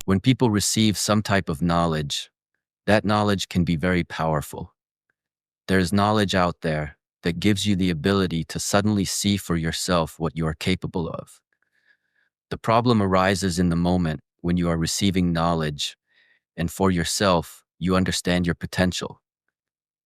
When people receive some type of knowledge, that knowledge can be very powerful. There is knowledge out there that gives you the ability to suddenly see for yourself what you are capable of. The problem arises in the moment when you are receiving knowledge, and for yourself, you understand your potential.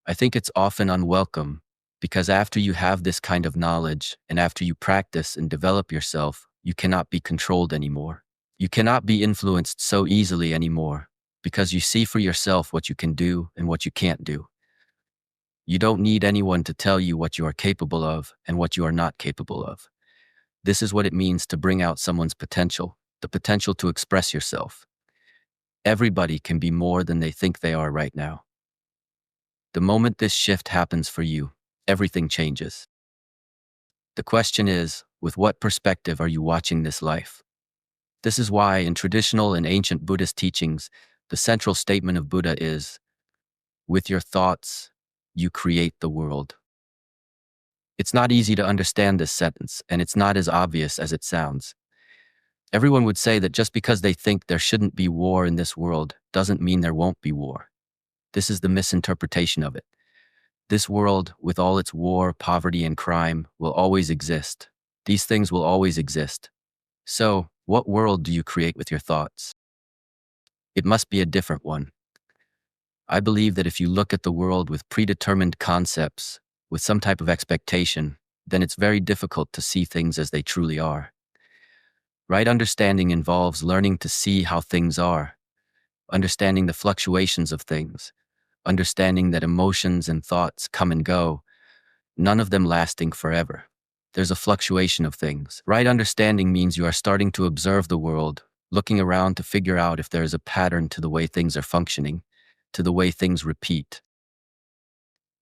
I think it's often unwelcome because after you have this kind of knowledge and after you practice and develop yourself, you cannot be controlled anymore. You cannot be influenced so easily anymore because you see for yourself what you can do and what you can't do. You don't need anyone to tell you what you are capable of and what you are not capable of. This is what it means to bring out someone's potential, the potential to express yourself. Everybody can be more than they think they are right now. The moment this shift happens for you, everything changes. The question is, with what perspective are you watching this life? This is why in traditional and ancient Buddhist teachings, the central statement of Buddha is, with your thoughts, you create the world. It's not easy to understand this sentence, and it's not as obvious as it sounds. Everyone would say that just because they think there shouldn't be war in this world doesn't mean there won't be war. This is the misinterpretation of it. This world, with all its war, poverty, and crime, will always exist. These things will always exist. So, what world do you create with your thoughts? It must be a different one. I believe that if you look at the world with predetermined concepts, with some type of expectation, then it's very difficult to see things as they truly are. Right understanding involves learning to see how things are, understanding the fluctuations of things, understanding that emotions and thoughts come and go, none of them lasting forever. There's a fluctuation of things. Right understanding means you are starting to observe the world, looking around to figure out if there is a pattern to the way things are functioning, to the way things repeat.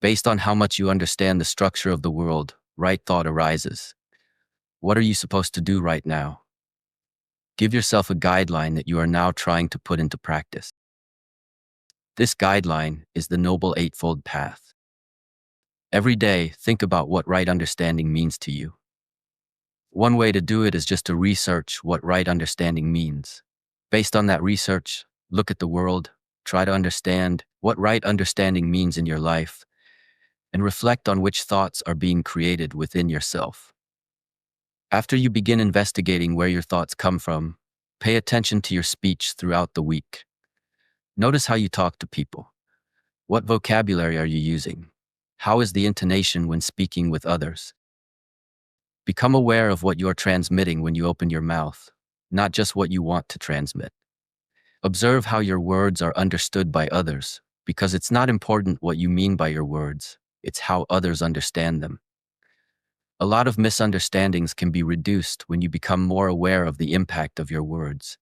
Based on how much you understand the structure of the world, right thought arises. What are you supposed to do right now? Give yourself a guideline that you are now trying to put into practice. This guideline is the Noble Eightfold Path. Every day, think about what right understanding means to you. One way to do it is just to research what right understanding means. Based on that research, look at the world, try to understand what right understanding means in your life, and reflect on which thoughts are being created within yourself. After you begin investigating where your thoughts come from, pay attention to your speech throughout the week. Notice how you talk to people. What vocabulary are you using? How is the intonation when speaking with others? Become aware of what you're transmitting when you open your mouth, not just what you want to transmit. Observe how your words are understood by others, because it's not important what you mean by your words, it's how others understand them. A lot of misunderstandings can be reduced when you become more aware of the impact of your words.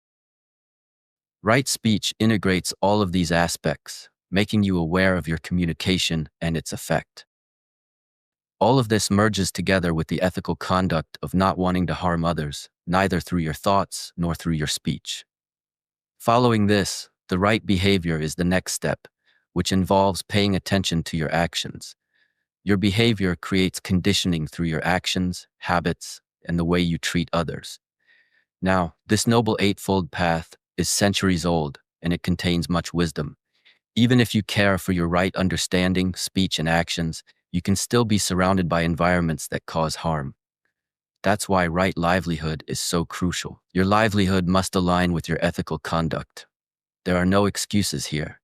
Right speech integrates all of these aspects, making you aware of your communication and its effect. All of this merges together with the ethical conduct of not wanting to harm others, neither through your thoughts nor through your speech. Following this, the right behavior is the next step, which involves paying attention to your actions. Your behavior creates conditioning through your actions, habits, and the way you treat others. Now, this Noble Eightfold Path is centuries old, and it contains much wisdom. Even if you care for your right understanding, speech, and actions, you can still be surrounded by environments that cause harm. That's why right livelihood is so crucial. Your livelihood must align with your ethical conduct. There are no excuses here.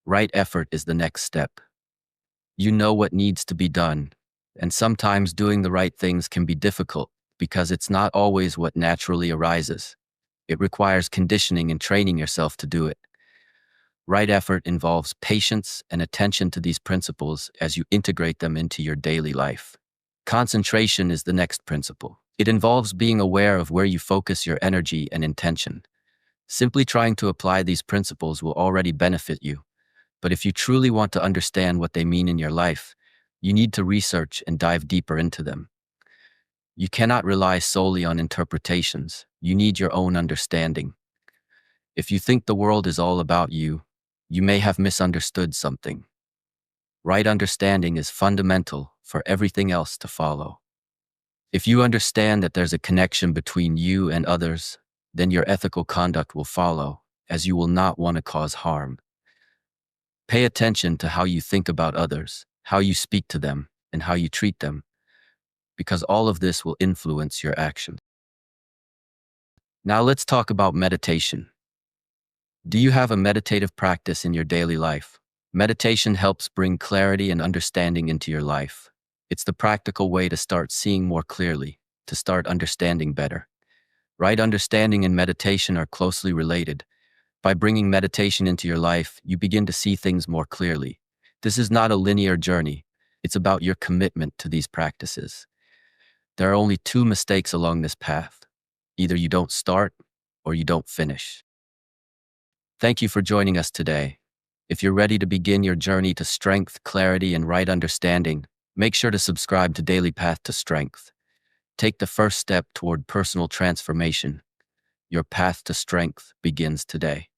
Right effort is the next step. You know what needs to be done, and sometimes doing the right things can be difficult because it's not always what naturally arises. It requires conditioning and training yourself to do it. Right effort involves patience and attention to these principles as you integrate them into your daily life. Concentration is the next principle. It involves being aware of where you focus your energy and intention. Simply trying to apply these principles will already benefit you. But if you truly want to understand what they mean in your life, you need to research and dive deeper into them. You cannot rely solely on interpretations. You need your own understanding. If you think the world is all about you, you may have misunderstood something. Right understanding is fundamental for everything else to follow. If you understand that there's a connection between you and others, then your ethical conduct will follow, as you will not want to cause harm. Pay attention to how you think about others, how you speak to them, and how you treat them, because all of this will influence your actions. Now let's talk about meditation. Do you have a meditative practice in your daily life? Meditation helps bring clarity and understanding into your life. It's the practical way to start seeing more clearly, to start understanding better. Right understanding and meditation are closely related. By bringing meditation into your life, you begin to see things more clearly. This is not a linear journey. It's about your commitment to these practices. There are only two mistakes along this path. Either you don't start or you don't finish. Thank you for joining us today. If you're ready to begin your journey to strength, clarity, and right understanding, make sure to subscribe to Daily Path to Strength. Take the first step toward personal transformation. Your path to strength begins today.